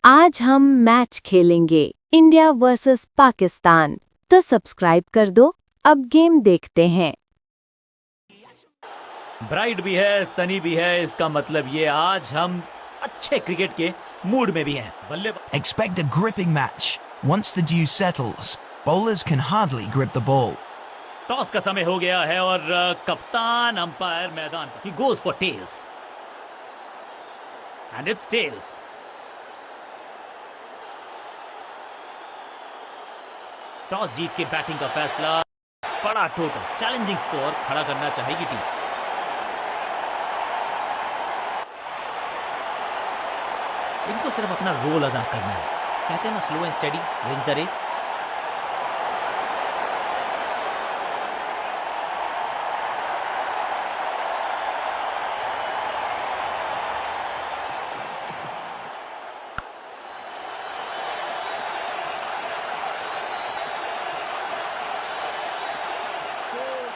आज हम मैच खेलेंगे इंडिया वर्सेस पाकिस्तान। तो सब्सक्राइब कर दो, अब गेम देखते हैं। ब्राइट भी है, सनी भी है, इसका मतलब ये आज हम अच्छे क्रिकेट के मूड में भी हैं। बल्लेबाज Expect a gripping match. Once the dew settles, bowlers can hardly grip the ball. Toss का समय हो गया है और कप्तान अंपायर मैदान पर। He goes for tails. And it's tails. Toss जीत के बैटिंग का फैसला, बड़ा टोटल चैलेंजिंग स्कोर खड़ा करना चाहेगी टीम। इनको सिर्फ अपना रोल अदा करना है। कहते हैं ना, slow and steady wins the race.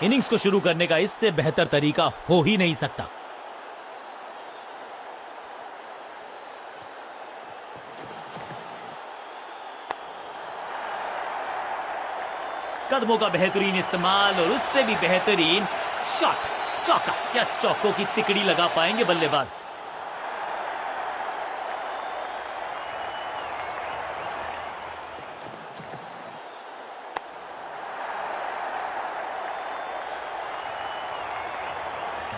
Innings को शुरू करने का इससे बेहतर तरीका हो ही नहीं सकता। कदमों का बेहतरीन इस्तेमाल और उससे भी बेहतरीन शॉट, चौका। क्या चौकों की तिकड़ी लगा पाएंगे बल्लेबाज?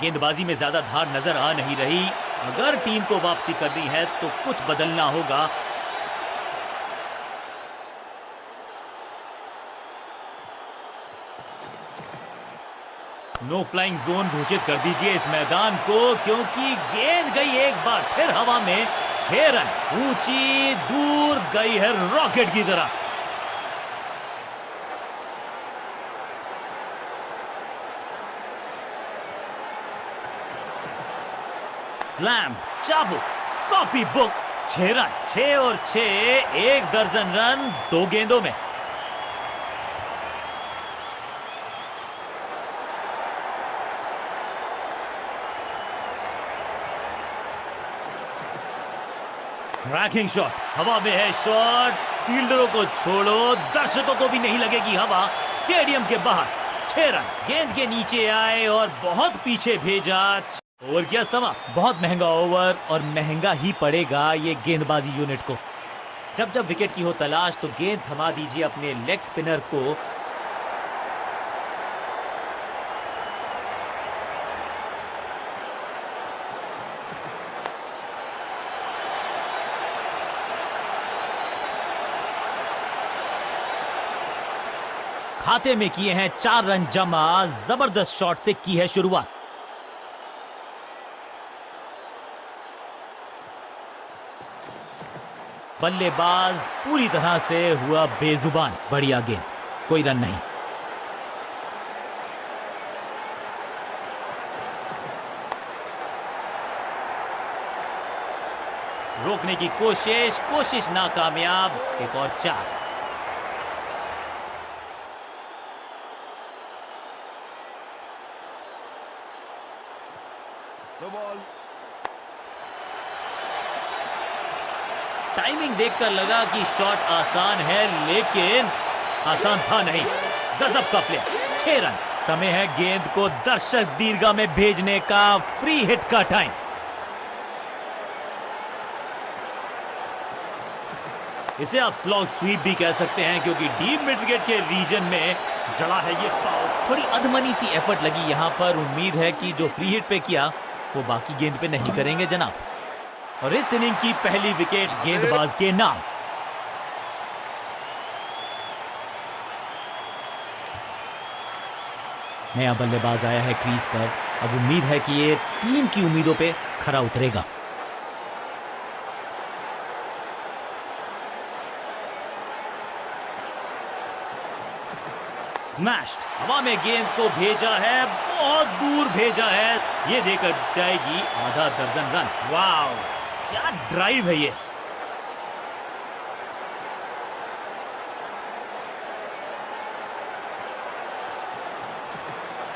गेंदबाजी में ज्यादा धार नजर आ नहीं रही। अगर टीम को वापसी करनी है तो कुछ बदलना होगा। नो फ्लाइंग जोन घोषित कर दीजिए इस मैदान को, क्योंकि गेंद गई एक बार फिर हवा में। 6 रन ऊंची दूर गई है रॉकेट की तरह। स्लैम, चाबुक, कॉपी बुक। 6 रन, 6 और 6, 1 दर्जन रन 2 गेंदों में। क्रैकिंग शॉट, हवा में है शॉट। फील्डरों को छोड़ो, दर्शकों को भी नहीं लगेगी हवा। स्टेडियम के बाहर 6 रन गेंद के नीचे आए और बहुत पीछे भेजा। ओवर क्या समा, बहुत महंगा ओवर और महंगा ही पड़ेगा ये गेंदबाजी यूनिट को। जब जब विकेट की हो तलाश तो गेंद थमा दीजिए अपने लेग स्पिनर को। खाते में किए हैं 4 रन जमा। जबरदस्त शॉट से की है शुरुआत। बल्लेबाज पूरी तरह से हुआ बेजुबान। बढ़िया गेंद, कोई रन नहीं। रोकने की कोशिश नाकामयाब। एक और 4। टाइमिंग देखकर लगा कि शॉट आसान है, लेकिन आसान था नहीं। गजब का प्ले। 6 रन। समय है गेंद को दर्शक दीर्घा में भेजने का। फ्री हिट का टाइम। इसे आप स्लॉग स्वीप भी कह सकते हैं, क्योंकि डीप मिड विकेट के रीजन में जड़ा है ये पाव। थोड़ी अधमनी सी एफर्ट लगी यहां पर। उम्मीद है कि जो फ्री हिट पे किया वो बाकी गेंद पे नहीं करेंगे जनाब। और इस इनिंग की पहली विकेट गेंदबाज के नाम। नया बल्लेबाज आया है क्रीज पर। अब उम्मीद है कि ये टीम की उम्मीदों पे खरा उतरेगा। स्मैश्ड, हवा में गेंद को भेजा है, बहुत दूर भेजा है। ये देकर जाएगी आधा दर्जन रन। वाव, क्या ड्राइव है ये।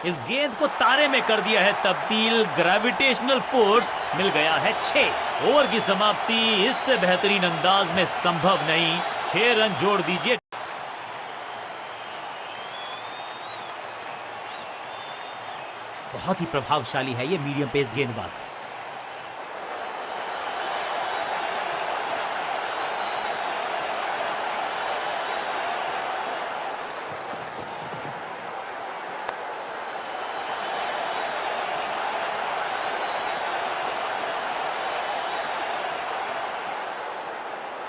इस गेंद को तारे में कर दिया है तब्दील। ग्रेविटेशनल फोर्स मिल गया है 6। ओवर की समाप्ति इससे बेहतरीन अंदाज में संभव नहीं। 6 रन जोड़ दीजिए। बहुत ही प्रभावशाली है ये मीडियम पेस गेंदबाज।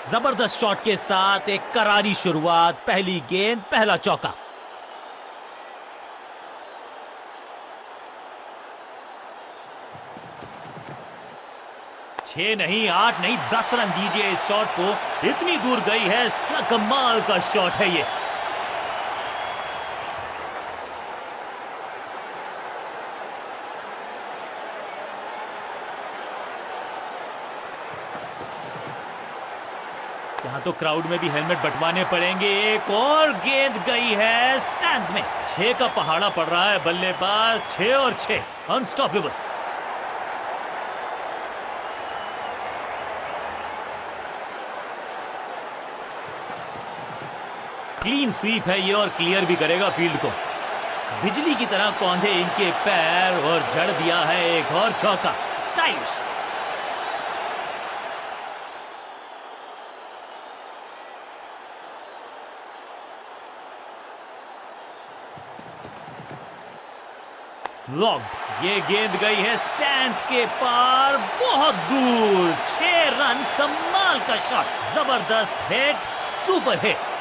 जबरदस्त शॉट के साथ एक करारी शुरुआत। पहली गेंद, पहला चौका। छह नहीं, 8 नहीं, 10 रन दीजिए इस शॉट को। इतनी दूर गई है, क्या कमाल का शॉट है ये। यहाँ तो क्राउड में भी हेलमेट बंटवाने पड़ेंगे। एक और गेंद गई है स्टैंड्स में। 6 का पहाड़ा पड़ रहा है बल्लेबाज। 6 और 6, अनस्टॉपेबल। क्लीन स्वीप है ये और क्लियर भी करेगा फील्ड को। बिजली की तरह कौंधे इनके पैर और जड़ दिया है एक और चौका। स्टाइलिश। फ्लॉग्ड। ये गेंद गई है स्टैंड्स के पार, बहुत दूर। 6 रन, कमाल का शॉट। जबरदस्त हिट, सुपर हिट।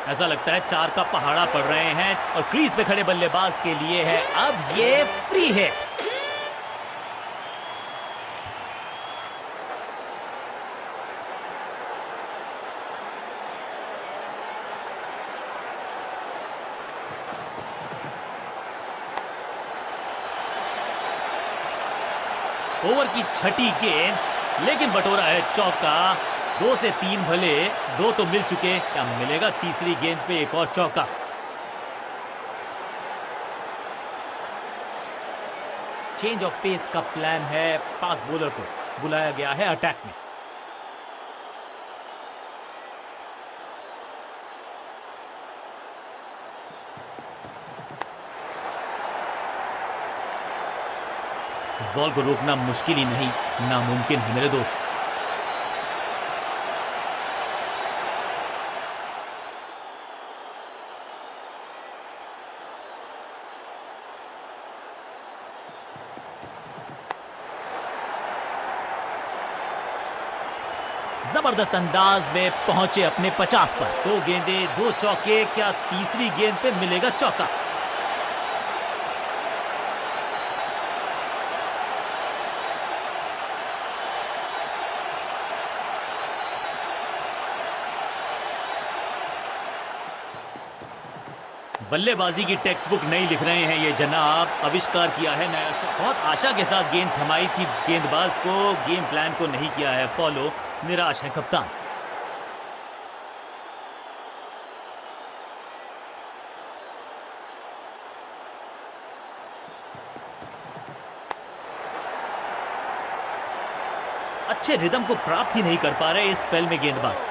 ऐसा लगता है 4 का पहाड़ा पड़ रहे हैं और क्रीज पे खड़े बल्लेबाज के लिए है अब ये फ्री हिट। ओवर की छठी गेंद, लेकिन बटोरा है चौका। 2 से 3 भले, 2 तो मिल चुके। क्या मिलेगा तीसरी गेंद पे एक और चौका। चेंज ऑफ पेस का प्लान है। फास्ट बॉलर को बुलाया गया है अटैक में। इस बॉल को रोकना मुश्किल ही नहीं, नामुमकिन है मेरे दोस्त। जबरदस्त अंदाज में पहुंचे अपने 50 पर। 2 गेंदे, 2 चौके। क्या तीसरी गेंद पे मिलेगा चौका। बल्लेबाजी की टेक्स्ट बुक नहीं लिख रहे हैं ये जनाब। आविष्कार किया है नया शॉट। बहुत आशा के साथ गेंद थमाई थी गेंदबाज को। गेम प्लान को नहीं किया है फॉलो। निराश है कप्तान। अच्छे रिदम को प्राप्त ही नहीं कर पा रहे इस स्पेल में गेंदबाज।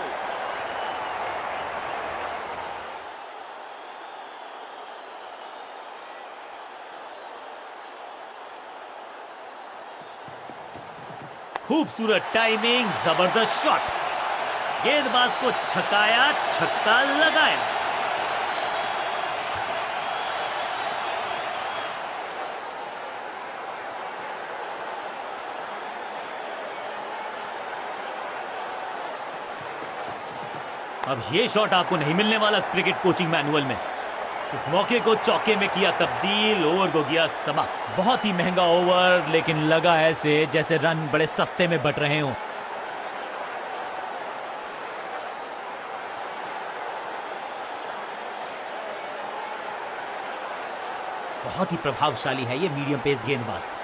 खूबसूरत टाइमिंग, जबरदस्त शॉट। गेंदबाज को छकाया, छक्का लगाया। अब ये शॉट आपको नहीं मिलने वाला क्रिकेट कोचिंग मैनुअल में। इस मौके को चौके में किया तब्दील। ओवर को किया समाप्त। बहुत ही महंगा ओवर, लेकिन लगा ऐसे जैसे रन बड़े सस्ते में बट रहे हों। बहुत ही प्रभावशाली है ये मीडियम पेस गेंदबाज।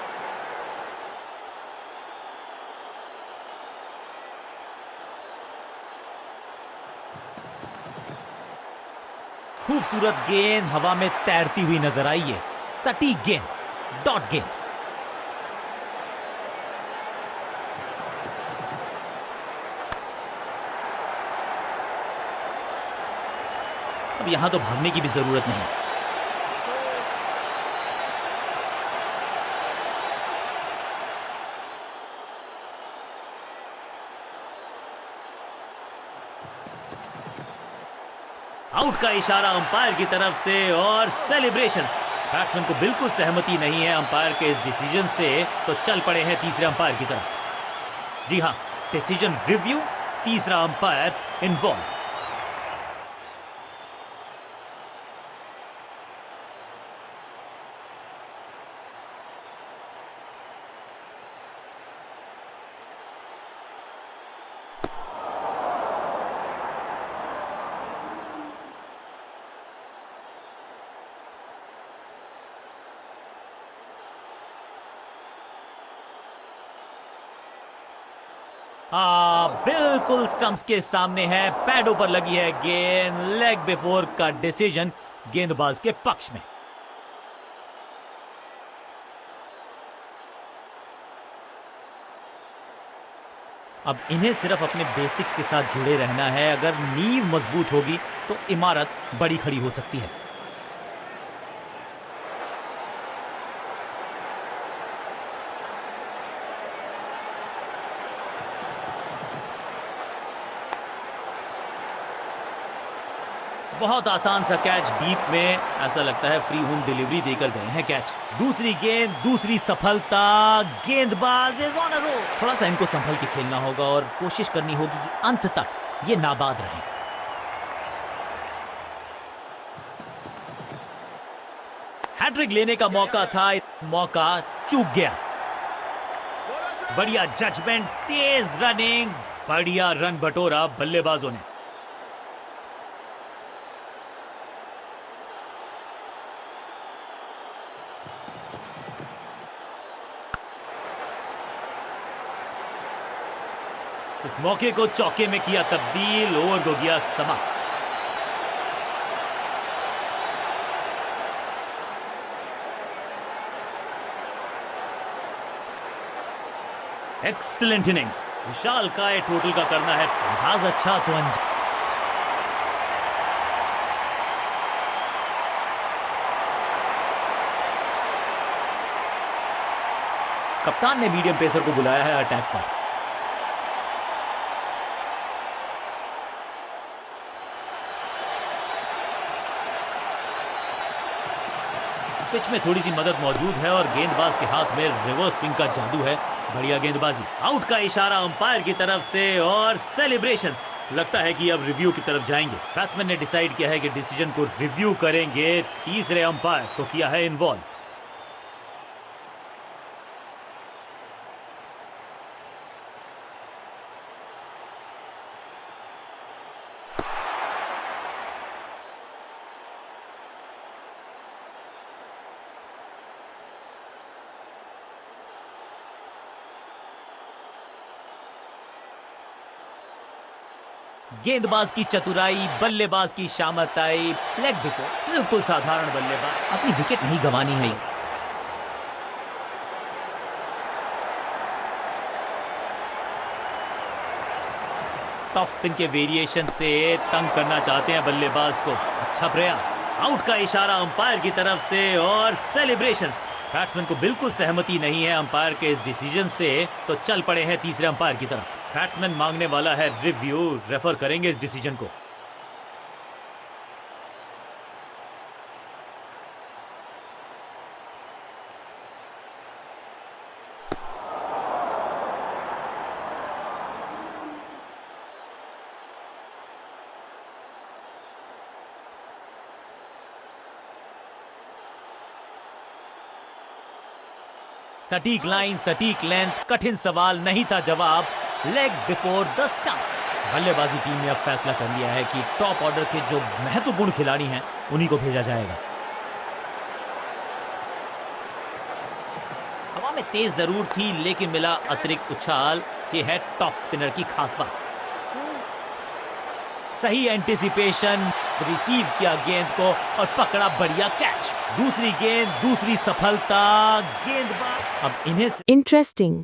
खूबसूरत गेंद हवा में तैरती हुई नजर आई है। सटीक गेंद, डॉट गेंद। अब यहां तो भागने की भी जरूरत नहीं। आउट का इशारा अंपायर की तरफ से और सेलिब्रेशंस। बैट्समैन को बिल्कुल सहमति नहीं है अंपायर के इस डिसीजन से, तो चल पड़े हैं तीसरे अंपायर की तरफ। जी हां, डिसीजन रिव्यू, तीसरा अंपायर इन्वॉल्व। बिल्कुल स्टंप्स के सामने है, पैडों पर लगी है गेंद। लेग बिफोर का डिसीजन गेंदबाज के पक्ष में। अब इन्हें सिर्फ अपने बेसिक्स के साथ जुड़े रहना है। अगर नींव मजबूत होगी तो इमारत बड़ी खड़ी हो सकती है। बहुत आसान सा कैच डीप में, ऐसा लगता है फ्री होम डिलीवरी देकर गए हैं कैच। दूसरी गेंद, दूसरी सफलता। गेंदबाज इज ऑन अ रोल। थोड़ा सा इनको संभल के खेलना होगा और कोशिश करनी होगी कि अंत तक ये नाबाद रहें। हैट्रिक लेने का मौका था, मौका चूक गया। बढ़िया जजमेंट, तेज रनिंग, बढ़िया रन बटोरा बल्लेबाजों ने। इस मौके को चौके में किया तब्दील, ओवर को गया समाप्त। Excellent innings. विशाल काय टोटल का करना है लिहाज अच्छा तो अंजाम। कप्तान ने मीडियम पेसर को बुलाया है अटैक पर। पिच में थोड़ी सी मदद मौजूद है और गेंदबाज के हाथ में रिवर्स स्विंग का जादू है। बढ़िया गेंदबाजी। आउट का इशारा अंपायर की तरफ से और सेलिब्रेशंस। लगता है कि अब रिव्यू की तरफ जाएंगे। बैट्समैन ने डिसाइड किया है कि डिसीजन को रिव्यू करेंगे। तीसरे अंपायर को किया है इन्वॉल्व। गेंदबाज की चतुराई, बल्लेबाज की शामताई। लेग बिफोर, बिल्कुल साधारण बल्लेबाज, अपनी विकेट नहीं गंवानी है। टॉप स्पिन के वेरिएशन से तंग करना चाहते हैं बल्लेबाज को। अच्छा प्रयास। आउट का इशारा अंपायर की तरफ से और सेलिब्रेशंस। बैट्समैन को बिल्कुल सहमति नहीं है अंपायर के इस डिसीजन से, तो चल पड़े हैं तीसरे अंपायर की तरफ। बैट्समैन मांगने वाला है रिव्यू, रेफर करेंगे इस डिसीजन को। सटीक लाइन, सटीक लेंथ, कठिन सवाल नहीं था जवाब। Leg before the stumps. बल्लेबाजी टीम ने अब फैसला कर लिया है कि टॉप ऑर्डर के जो महत्वपूर्ण खिलाड़ी हैं उन्हीं को भेजा जाएगा। हवा में तेज जरूर थी लेकिन मिला अतिरिक्त उछाल। ये है टॉप स्पिनर की खास बात। सही एंटिसिपेशन, रिसीव किया गेंद को और पकड़ा बढ़िया कैच। दूसरी गेंद, दूसरी सफलता। गेंदबाज अब इन्हें इंटरेस्टिंग।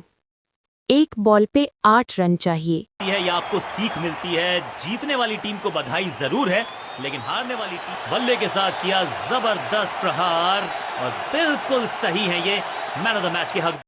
एक बॉल पे 8 रन चाहिए। है या आपको सीख मिलती है। जीतने वाली टीम को बधाई जरूर है, लेकिन हारने वाली टीम बल्ले के साथ किया जबरदस्त प्रहार और बिल्कुल सही है ये मैन ऑफ द मैच के हक।